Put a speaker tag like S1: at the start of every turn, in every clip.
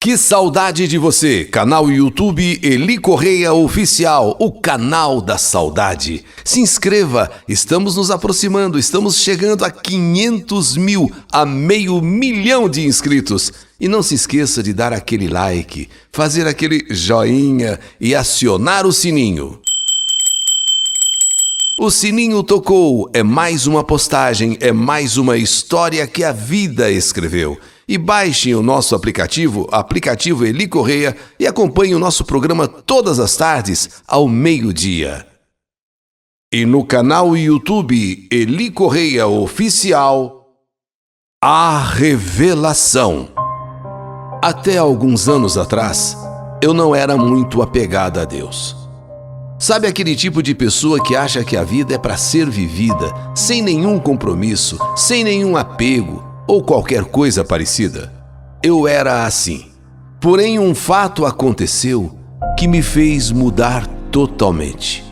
S1: Que saudade de você! Canal YouTube Eli Correia Oficial, o canal da saudade. Se inscreva, estamos nos aproximando, estamos chegando a 500 mil, a 500 mil de inscritos. E não se esqueça de dar aquele like, fazer aquele joinha e acionar o sininho. O sininho tocou, é mais uma postagem, é mais uma história que a vida escreveu. E baixem o nosso aplicativo Eli Correia, e acompanhem o nosso programa todas as tardes, ao meio-dia. E no canal YouTube Eli Correia Oficial, A Revelação. Até alguns anos atrás, eu não era muito apegada a Deus. Sabe aquele tipo de pessoa que acha que a vida é para ser vivida, sem nenhum compromisso, sem nenhum apego, ou qualquer coisa parecida? Eu era assim. Porém, um fato aconteceu que me fez mudar totalmente.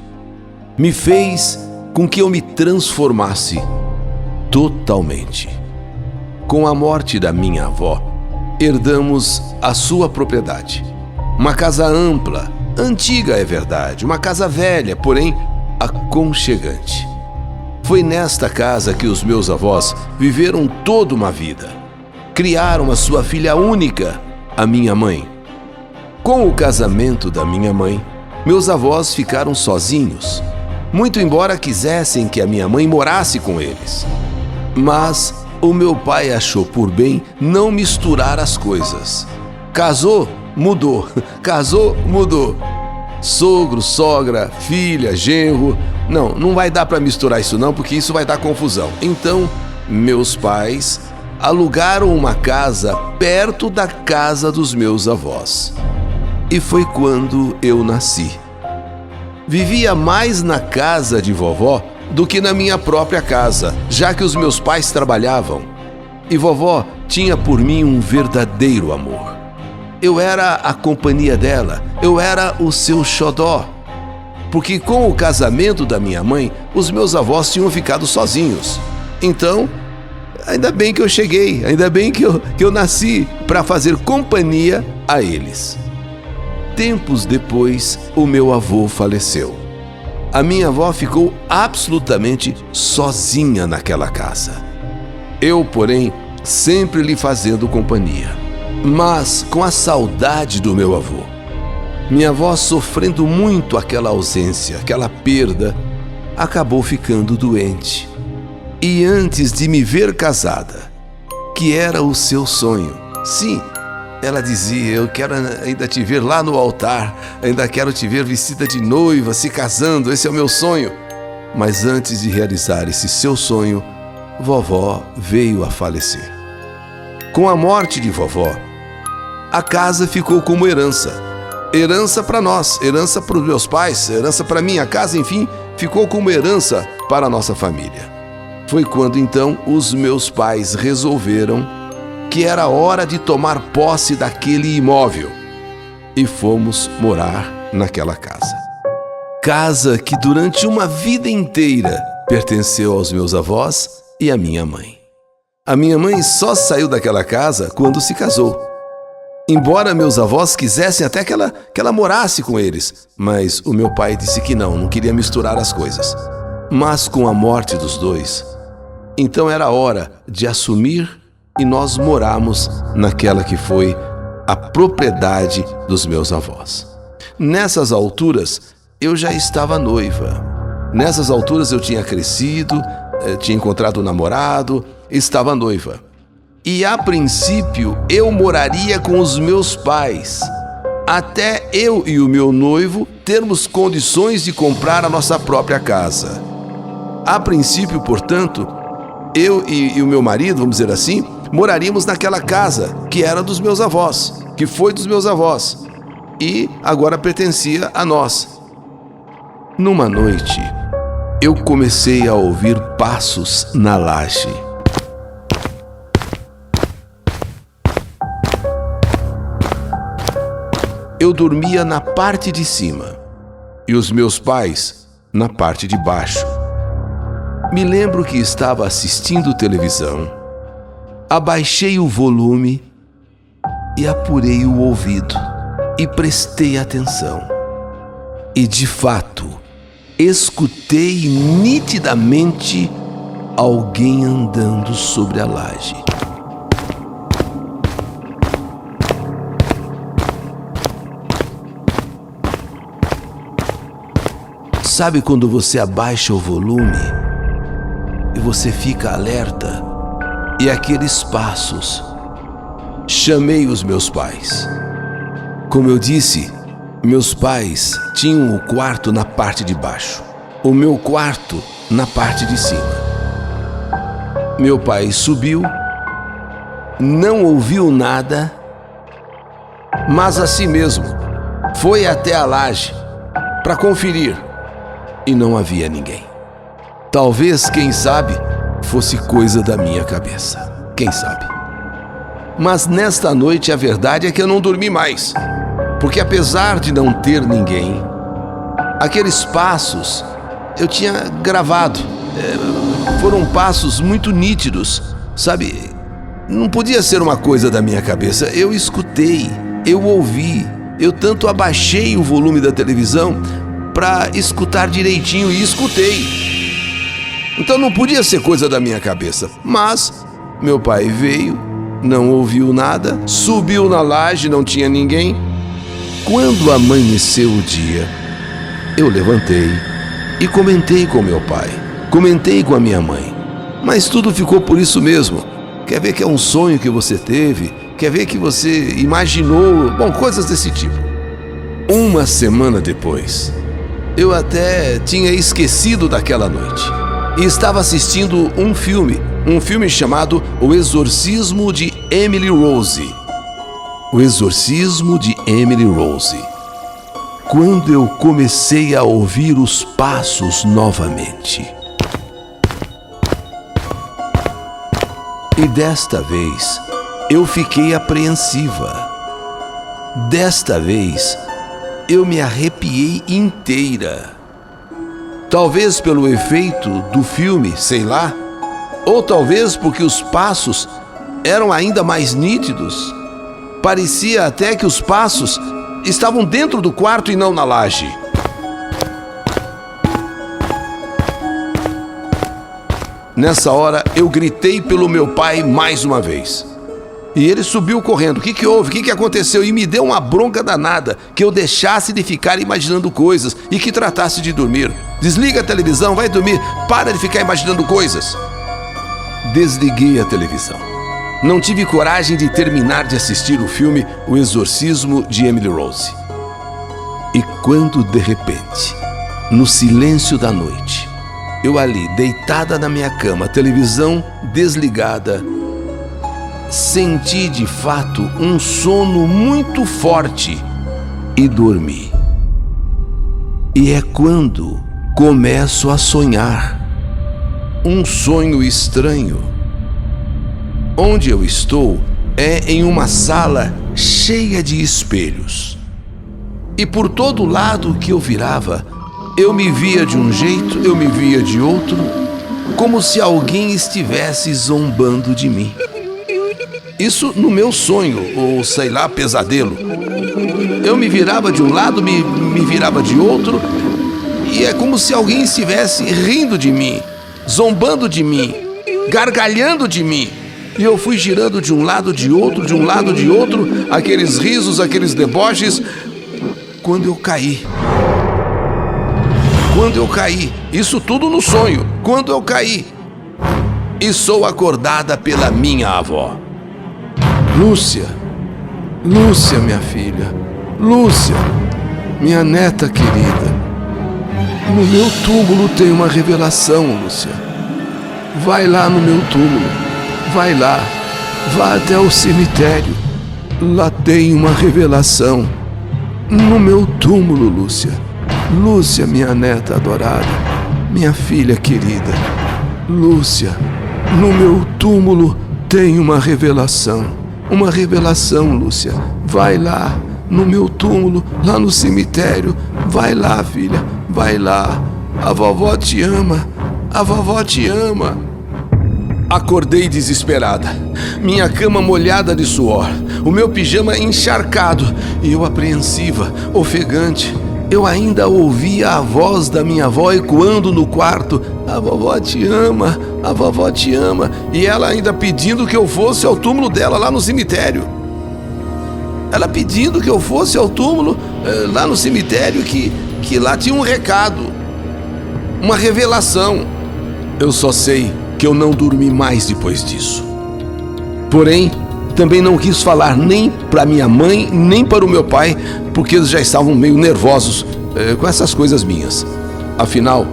S1: Me fez com que eu me transformasse totalmente. Com a morte da minha avó, herdamos a sua propriedade. Uma casa ampla, antiga é verdade, uma casa velha, porém aconchegante. Foi nesta casa que os meus avós viveram toda uma vida. Criaram a sua filha única, a minha mãe. Com o casamento da minha mãe, meus avós ficaram sozinhos, muito embora quisessem que a minha mãe morasse com eles. Mas o meu pai achou por bem não misturar as coisas. Casou, mudou. Casou, mudou. Sogro, sogra, filha, genro. Não vai dar para misturar isso não, porque isso vai dar confusão. Então, meus pais alugaram uma casa perto da casa dos meus avós. E foi quando eu nasci. Vivia mais na casa de vovó do que na minha própria casa, já que os meus pais trabalhavam. E vovó tinha por mim um verdadeiro amor. Eu era a companhia dela, eu era o seu xodó. Porque com o casamento da minha mãe, os meus avós tinham ficado sozinhos. Então, ainda bem que eu cheguei, ainda bem que eu nasci para fazer companhia a eles. Tempos depois, o meu avô faleceu. A minha avó ficou absolutamente sozinha naquela casa. Eu, porém, sempre lhe fazendo companhia. Mas com a saudade do meu avô. Minha avó, sofrendo muito aquela ausência, aquela perda, acabou ficando doente. E antes de me ver casada, que era o seu sonho, sim, ela dizia: eu quero ainda te ver lá no altar, ainda quero te ver vestida de noiva, se casando, esse é o meu sonho. Mas antes de realizar esse seu sonho, vovó veio a falecer. Com a morte de vovó, a casa ficou como herança. Herança para nós, herança para os meus pais, herança para mim. A casa, enfim, ficou como herança para a nossa família. Foi quando então os meus pais resolveram que era hora de tomar posse daquele imóvel. E fomos morar naquela casa. Casa que durante uma vida inteira pertenceu aos meus avós e à minha mãe. A minha mãe só saiu daquela casa quando se casou. Embora meus avós quisessem até que ela morasse com eles, mas o meu pai disse que não queria misturar as coisas. Mas com a morte dos dois, então era hora de assumir e nós moramos naquela que foi a propriedade dos meus avós. Nessas alturas, eu já estava noiva. Nessas alturas eu tinha crescido, tinha encontrado um namorado, estava noiva. E a princípio eu moraria com os meus pais, até eu e o meu noivo termos condições de comprar a nossa própria casa. A princípio, portanto, eu e o meu marido, vamos dizer assim, moraríamos naquela casa que era dos meus avós, que foi dos meus avós, e agora pertencia a nós. Numa noite, eu comecei a ouvir passos na laje. Eu dormia na parte de cima e os meus pais na parte de baixo. Me lembro que estava assistindo televisão, abaixei o volume e apurei o ouvido e prestei atenção. E de fato, escutei nitidamente alguém andando sobre a laje. Sabe quando você abaixa o volume e você fica alerta? E aqueles passos. Chamei os meus pais. Como eu disse, meus pais tinham o quarto na parte de baixo, o meu quarto na parte de cima. Meu pai subiu, não ouviu nada, mas assim mesmo foi até a laje para conferir e não havia ninguém. Talvez, quem sabe, fosse coisa da minha cabeça. Quem sabe? Mas nesta noite a verdade é que eu não dormi mais. Porque apesar de não ter ninguém, aqueles passos eu tinha gravado. Foram passos muito nítidos, sabe? Não podia ser uma coisa da minha cabeça. Eu escutei, eu ouvi. Eu tanto abaixei o volume da televisão para escutar direitinho e escutei. Então não podia ser coisa da minha cabeça. Mas meu pai veio, não ouviu nada, subiu na laje, não tinha ninguém. Quando amanheceu o dia, eu levantei e comentei com meu pai, comentei com a minha mãe. Mas tudo ficou por isso mesmo. Quer ver que é um sonho que você teve? Quer ver que você imaginou? Bom, coisas desse tipo. Uma semana depois, eu até tinha esquecido daquela noite. E estava assistindo um filme chamado O Exorcismo de Emily Rose. O Exorcismo de Emily Rose. Quando eu comecei a ouvir os passos novamente. E desta vez, eu fiquei apreensiva. Desta vez, eu me arrepiei inteira. Talvez pelo efeito do filme, sei lá, ou talvez porque os passos eram ainda mais nítidos. Parecia até que os passos estavam dentro do quarto e não na laje. Nessa hora, eu gritei pelo meu pai mais uma vez. E ele subiu correndo. O que houve? O que aconteceu? E me deu uma bronca danada, que eu deixasse de ficar imaginando coisas e que tratasse de dormir. Desliga a televisão, vai dormir, para de ficar imaginando coisas. Desliguei a televisão. Não tive coragem de terminar de assistir o filme O Exorcismo de Emily Rose. E quando, de repente, no silêncio da noite, eu ali, deitada na minha cama, televisão desligada, senti de fato um sono muito forte e dormi. E é quando começo a sonhar um sonho estranho. Onde eu estou é em uma sala cheia de espelhos. E por todo lado que eu virava, eu me via de um jeito, eu me via de outro, como se alguém estivesse zombando de mim. Isso no meu sonho, ou sei lá, pesadelo. Eu me virava de um lado, me virava de outro, e é como se alguém estivesse rindo de mim, zombando de mim, gargalhando de mim. E eu fui girando de um lado, de outro, de um lado, de outro, aqueles risos, aqueles deboches, quando eu caí. Quando eu caí, isso tudo no sonho, quando eu caí. E sou acordada pela minha avó. Lúcia, Lúcia, minha filha, Lúcia, minha neta querida. No meu túmulo tem uma revelação, Lúcia. Vai lá no meu túmulo, vai lá, vá até o cemitério. Lá tem uma revelação. No meu túmulo, Lúcia. Lúcia, minha neta adorada, minha filha querida. Lúcia, no meu túmulo tem uma revelação. Uma revelação, Lúcia. Vai lá, no meu túmulo, lá no cemitério. Vai lá, filha, vai lá. A vovó te ama, a vovó te ama. Acordei desesperada, minha cama molhada de suor, o meu pijama encharcado e eu apreensiva, ofegante. Eu ainda ouvia a voz da minha avó ecoando no quarto: "A vovó te ama, a vovó te ama", e ela ainda pedindo que eu fosse ao túmulo dela lá no cemitério. Ela pedindo que eu fosse ao túmulo lá no cemitério, que lá tinha um recado, uma revelação. Eu só sei que eu não dormi mais depois disso. Porém, também não quis falar nem para minha mãe, nem para o meu pai, porque eles já estavam meio nervosos com essas coisas minhas. Afinal,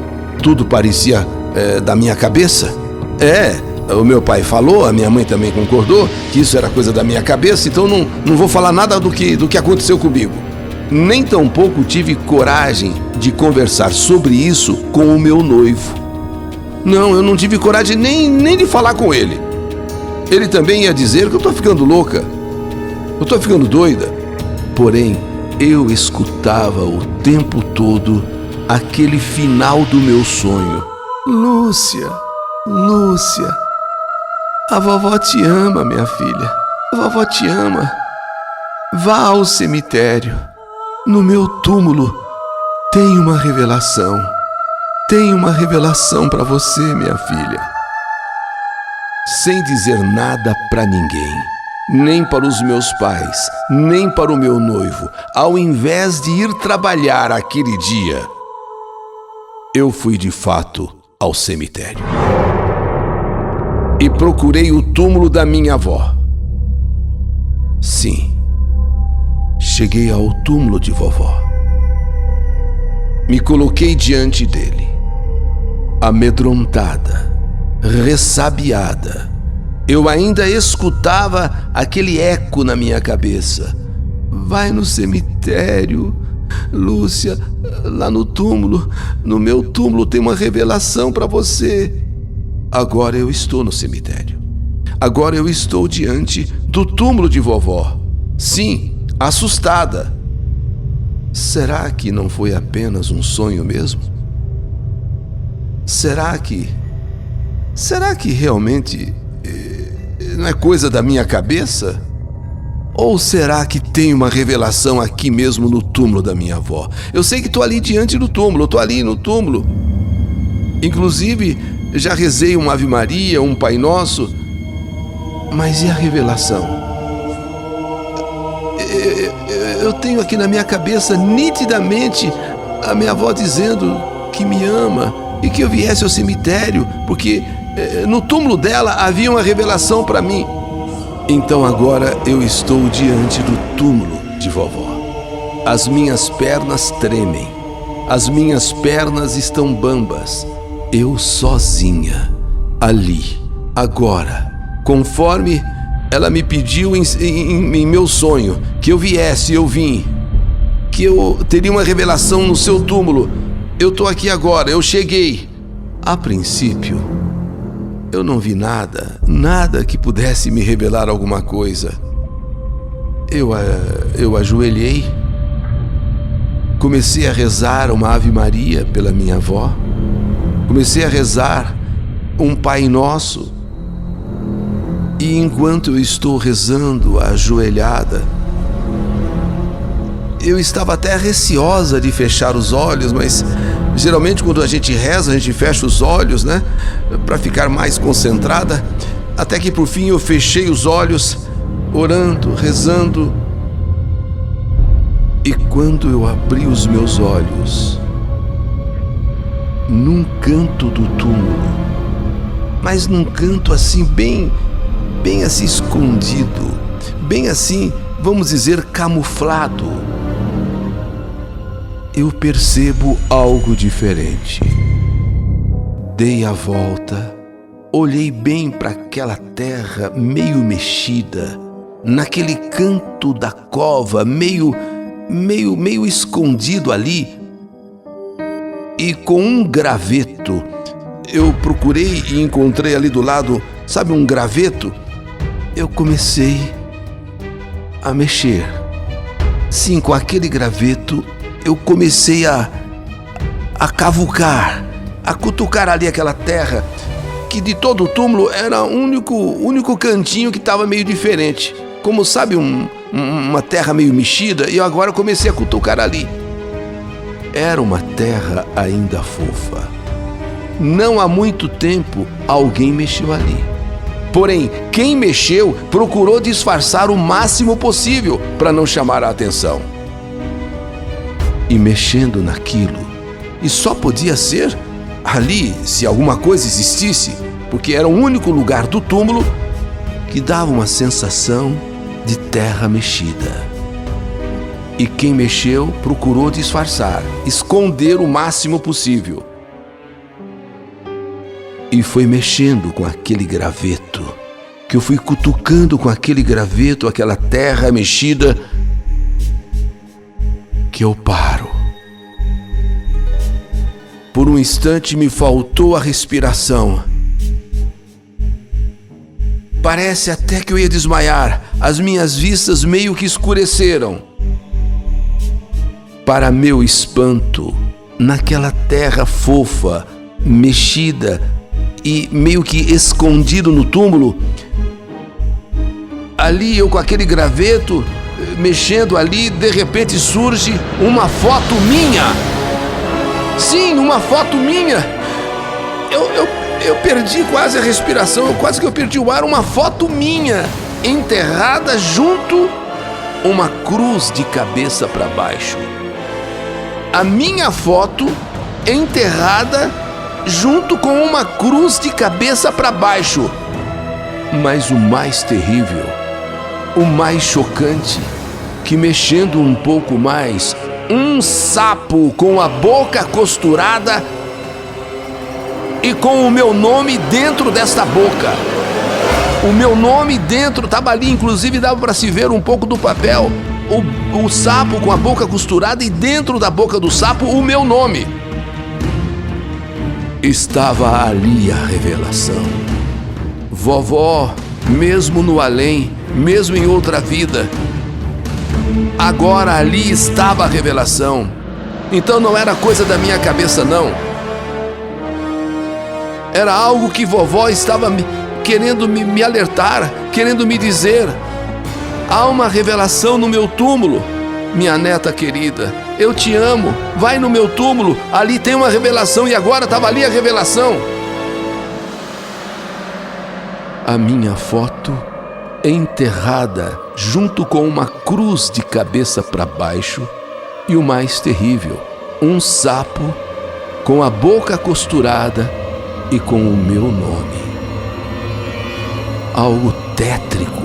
S1: tudo parecia da minha cabeça. O meu pai falou, a minha mãe também concordou, que isso era coisa da minha cabeça, então não vou falar nada do que aconteceu comigo. Nem tampouco tive coragem de conversar sobre isso com o meu noivo. Não, eu não tive coragem nem de falar com ele. Ele também ia dizer que eu tô ficando louca, eu tô ficando doida. Porém, eu escutava o tempo todo aquele final do meu sonho: Lúcia, Lúcia, a vovó te ama, minha filha, a vovó te ama. Vá ao cemitério, no meu túmulo tem uma revelação. Tem uma revelação para você, minha filha. Sem dizer nada para ninguém, nem para os meus pais, nem para o meu noivo, ao invés de ir trabalhar aquele dia, eu fui de fato ao cemitério e procurei o túmulo da minha avó. Sim, cheguei ao túmulo de vovó. Me coloquei diante dele, amedrontada, ressabiada. Eu ainda escutava aquele eco na minha cabeça: vai no cemitério, Lúcia, lá no túmulo, no meu túmulo tem uma revelação para você. Agora eu estou no cemitério. Agora eu estou diante do túmulo de vovó. Sim, assustada. Será que não foi apenas um sonho mesmo? Será que realmente não é coisa da minha cabeça? Ou será que tem uma revelação aqui mesmo no túmulo da minha avó? Eu sei que estou ali diante do túmulo, estou ali no túmulo. Inclusive, já rezei uma Ave Maria, um Pai Nosso. Mas e a revelação? Eu tenho aqui na minha cabeça nitidamente a minha avó dizendo que me ama e que eu viesse ao cemitério, porque no túmulo dela havia uma revelação para mim. Então agora eu estou diante do túmulo de vovó. As minhas pernas tremem, as minhas pernas estão bambas. Eu sozinha, ali, agora, conforme ela me pediu em meu sonho, que eu viesse, eu vim, que eu teria uma revelação no seu túmulo. Eu tô aqui agora, eu cheguei. A princípio, eu não vi nada que pudesse me revelar alguma coisa. Eu ajoelhei, comecei a rezar uma Ave Maria pela minha avó, comecei a rezar um Pai Nosso, e enquanto eu estou rezando ajoelhada, eu estava até receosa de fechar os olhos, mas geralmente quando a gente reza, a gente fecha os olhos, né? Para ficar mais concentrada. Até que por fim eu fechei os olhos, orando, rezando. E quando eu abri os meus olhos, num canto do túmulo, mas num canto assim bem assim escondido, bem assim, vamos dizer, camuflado, eu percebo algo diferente. Dei a volta, olhei bem para aquela terra meio mexida, naquele canto da cova, meio escondido ali, e com um graveto, eu procurei e encontrei ali do lado, sabe, um graveto? Eu comecei a mexer. Sim, com aquele graveto, eu comecei a cavucar, a cutucar ali aquela terra que de todo o túmulo era o único cantinho que estava meio diferente. Como sabe, uma terra meio mexida, e eu agora comecei a cutucar ali. Era uma terra ainda fofa. Não há muito tempo alguém mexeu ali. Porém, quem mexeu procurou disfarçar o máximo possível para não chamar a atenção. E mexendo naquilo, e só podia ser ali, se alguma coisa existisse, porque era o único lugar do túmulo que dava uma sensação de terra mexida. E quem mexeu procurou disfarçar, esconder o máximo possível. E foi mexendo com aquele graveto, que eu fui cutucando com aquele graveto, aquela terra mexida, que eu paro. Por um instante me faltou a respiração. Parece até que eu ia desmaiar. As minhas vistas meio que escureceram. Para meu espanto, naquela terra fofa, mexida e meio que escondido no túmulo, ali eu com aquele graveto, mexendo ali, de repente surge uma foto minha. Sim, uma foto minha. Eu perdi quase a respiração, quase que eu perdi o ar. Uma foto minha, enterrada junto uma cruz de cabeça para baixo. A minha foto enterrada junto com uma cruz de cabeça para baixo. Mas o mais terrível, o mais chocante, que mexendo um pouco mais, um sapo com a boca costurada e com o meu nome dentro desta boca. O meu nome dentro, estava ali, inclusive dava para se ver um pouco do papel. O sapo com a boca costurada e dentro da boca do sapo o meu nome. Estava ali a revelação. Vovó, mesmo no além, mesmo em outra vida, agora ali estava a revelação. Então não era coisa da minha cabeça, não. Era algo que vovó estava querendo me alertar, querendo me dizer. Há uma revelação no meu túmulo. Minha neta querida, eu te amo. Vai no meu túmulo, ali tem uma revelação. E agora estava ali a revelação. A minha foto enterrada junto com uma cruz de cabeça para baixo. E o mais terrível, um sapo com a boca costurada e com o meu nome. Algo tétrico,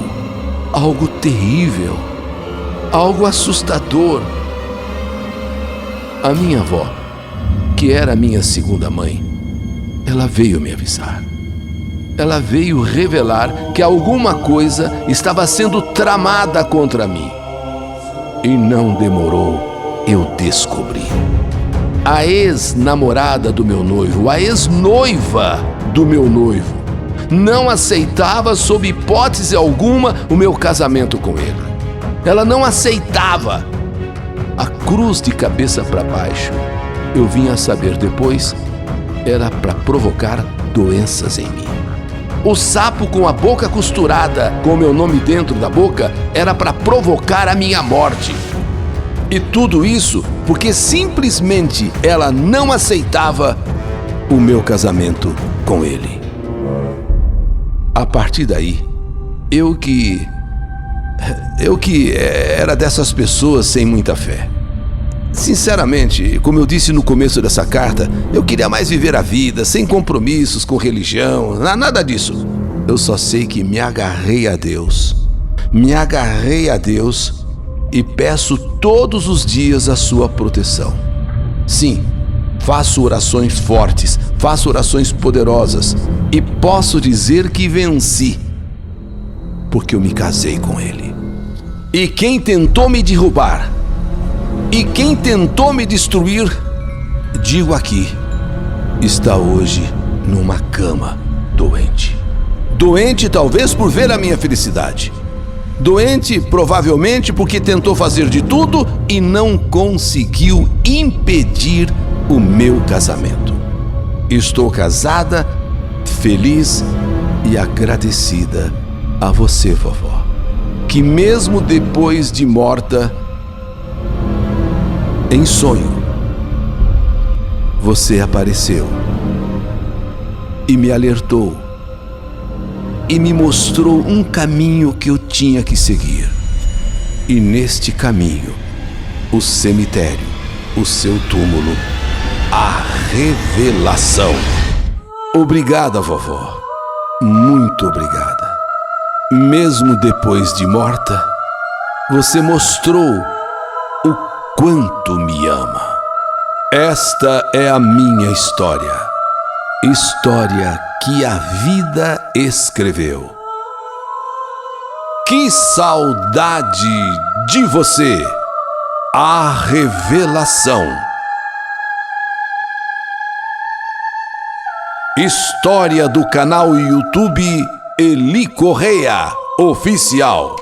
S1: algo terrível, algo assustador. A minha avó, que era minha segunda mãe, ela veio me avisar. Ela veio revelar que alguma coisa estava sendo tramada contra mim. E não demorou, eu descobri. A ex-namorada do meu noivo, a ex-noiva do meu noivo, não aceitava, sob hipótese alguma, o meu casamento com ele. Ela não aceitava. A cruz de cabeça para baixo, eu vim a saber depois, era para provocar doenças em mim. O sapo com a boca costurada, com o meu nome dentro da boca, era para provocar a minha morte. E tudo isso porque simplesmente ela não aceitava o meu casamento com ele. A partir daí, eu que era dessas pessoas sem muita fé. Sinceramente, como eu disse no começo dessa carta, eu queria mais viver a vida, sem compromissos com religião, nada disso. Eu só sei que me agarrei a Deus. Me agarrei a Deus e peço todos os dias a sua proteção. Sim, faço orações fortes, faço orações poderosas e posso dizer que venci, porque eu me casei com Ele. E quem tentou me derrubar, e quem tentou me destruir, digo aqui, está hoje numa cama doente. Doente talvez por ver a minha felicidade. Doente provavelmente porque tentou fazer de tudo e não conseguiu impedir o meu casamento. Estou casada, feliz e agradecida a você, vovó, que mesmo depois de morta, em sonho, você apareceu e me alertou e me mostrou um caminho que eu tinha que seguir. E neste caminho, o cemitério, o seu túmulo, a revelação. Obrigada, vovó. Muito obrigada. Mesmo depois de morta, você mostrou o quanto me ama. Esta é a minha história. História que a vida escreveu. Que saudade de você! A revelação. História do canal YouTube Eli Correia Oficial.